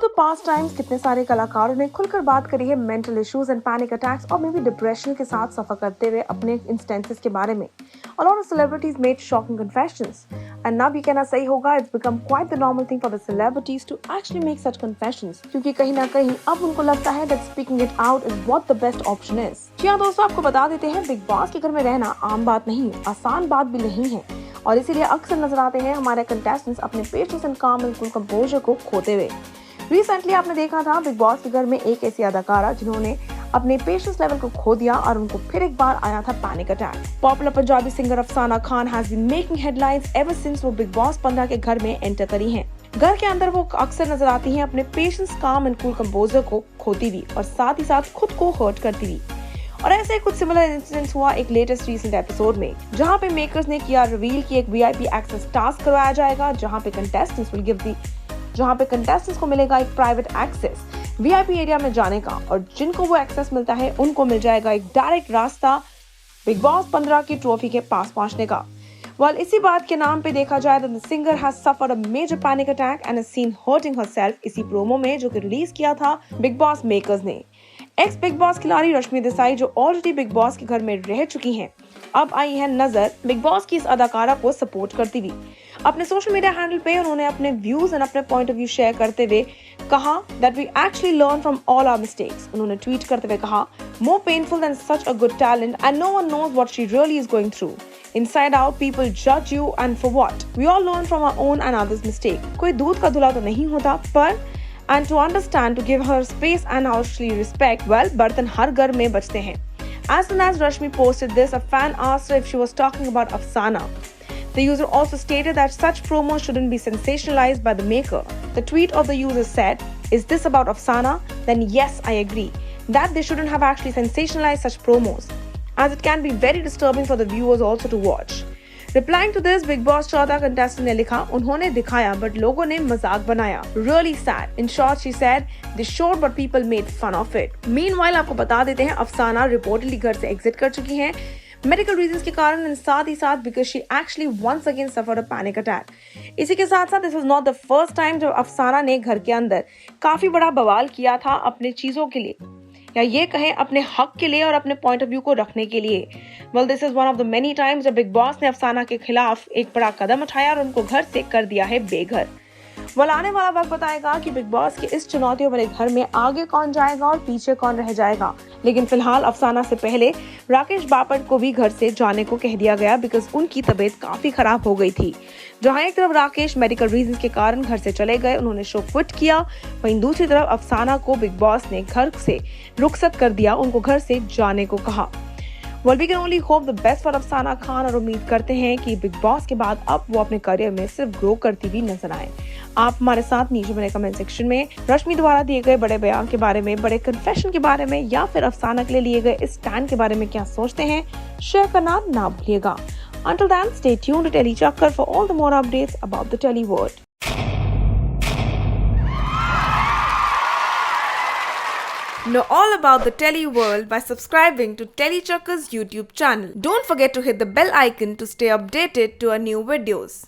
Over the past times कितने सारे कलाकारों ने खुलकर बात करी है mental issues and panic attacks और मे बी डिप्रेशन के साथ सफर करते हुए अपने इंस्टेंसेस के बारे में। A lot of celebrities made shocking confessions. And now ये कहना सही होगा, it's become quite the normal thing for the celebrities to actually make such confessions. क्योंकि कहीं ना कहीं अब उनको लगता है that speaking it out is what the best option is. जी हाँ दोस्तों, आपको बता देते हैं बिग बॉस के घर में रहना आम बात नहीं, आसान बात भी नहीं है और इसीलिए अक्सर नजर आते हैं हमारे कंटेस्टेंट्स अपने पेशेंस एंड काम एंड कूल कंपोजर को खोते हुए। रिसेंटली आपने देखा था बिग बॉस के घर में एक ऐसी अदाकारा जिन्होंने अपने पेशेंस लेवल को खो दिया और उनको फिर एक बार आया था panic attack. Popular Punjabi singer Afsana Khan has been making headlines ever since वो बिग बॉस 15 के घर में एंटर करी हैं। घर के अंदर वो अक्सर नजर आती हैं अपने पेशेंस काम एंड कूल कंपोजर को खोती हुई और साथ ही साथ खुद को हर्ट करती हुई। और ऐसे कुछ सिमिलर इंसिडेंट्स हुआ एक लेटेस्ट रीसेंट एपिसोड में, जहां पे मेकर्स ने किया रिवील कि एक वीआईपी एक्सेस टास्क करवाया जाएगा, जहां पे कंटेस्टेंट्स को मिलेगा एक प्राइवेट एक्सेस वीआईपी एरिया में जाने का और जिनको वो एक्सेस मिलता है उनको मिल जाएगा एक डायरेक्ट रास्ता बिग बॉस 15 की ट्रॉफी के पास पहुंचने का। इसी बात के नाम पे देखा जाए तो the singer has suffered a major panic attack and is seen hurting herself इसी प्रोमो में जो कि रिलीज किया था बिग बॉस मेकर्स ने। एक्स बिग बॉस खिलाड़ी रश्मि देसाई जो ऑलरेडी बिग बॉस के घर में रह चुकी हैं, अब आई है नजर बिग बॉस की इस अदाकारा को सपोर्ट करती हुई। अपने सोशल मीडिया हैंडल पे उन्होंने अपने व्यूज एंड अपने पॉइंट ऑफ व्यू शेयर करते हुए कहा that we actually learn from all our mistakes. उन्होंने ट्वीट करते हुए कहा, more painful than such a good talent and no one knows what she really is going through. Inside out, people judge you and for what? We all learn from our own and others' mistake. कोई दूध का धुला तो नहीं होता, पर and to understand, to give her space and actually respect, well, बर्तन हर घर में बचते हैं। As soon as Rashmi posted this, a fan asked her if she was talking about Afsana. The user also stated that such promos shouldn't be sensationalized by the maker. The tweet of the user said, "Is this about Afsana? Then yes, I agree that they shouldn't have actually sensationalized such promos, as it can be very disturbing for the viewers also to watch." Replying to this, Big Boss 14 contestant ने लिखा, उन्होंने दिखाया but लोगों ने मजाक बनाया. Really sad. In short, she said, they showed but people made fun of it. Meanwhile, आपको बता देते हैं अफसाना रिपोर्टली घर से एग्जिट कर चुकी हैं मेडिकल रीजंस के कारण एंड साथ ही साथ because she actually once again suffered a panic attack. इसी के साथ साथ this was not the first time जब अफसाना ने घर के अंदर काफी बड़ा बवाल किया था अपने चीजों के लिए, या ये कहें अपने हक के लिए और अपने पॉइंट ऑफ व्यू को रखने के लिए। Well, this is one of the many times जब बिग बॉस ने अफसाना के खिलाफ एक बड़ा कदम उठाया और उनको घर से कर दिया है बेघर। आने वाला वक्त बताएगा कि बिग बॉस के इस चुनौतियों भरे घर में आगे कौन जाएगा और पीछे कौन रह जाएगा। लेकिन फिलहाल अफसाना से पहले राकेश बापट को भी घर से जाने को कह दिया गया बिकॉज उनकी तबीयत काफी खराब हो गई थी। जहां एक तरफ राकेश मेडिकल रीजंस के कारण घर से चले गए, उन्होंने शो क्विट किया, वहीं दूसरी तरफ अफसाना को बिग बॉस ने घर से रुखसत कर दिया, उनको घर से जाने को कहा। Well, we can only hope the best for अफसाना खान और उम्मीद करते हैं कि बिग बॉस के बाद अब वो अपने करियर में सिर्फ ग्रो करती हुई नजर आए। आप हमारे साथ नीचे मेरे कमेंट सेक्शन में रश्मि द्वारा दिए गए बड़े बयान के बारे में, बड़े कन्फेशन के बारे में या फिर अफसाना के लिए लिए गए इस स्टैंड के बारे में क्या सोचते हैं, शेयर करना ना भूलिएगा। Until then, stay tuned to Telly Chakkar for all the more updates about the Telly world. Know all about the Telly world by subscribing to Telly Chakkar's YouTube channel. Don't forget to hit the bell icon to stay updated to our new videos.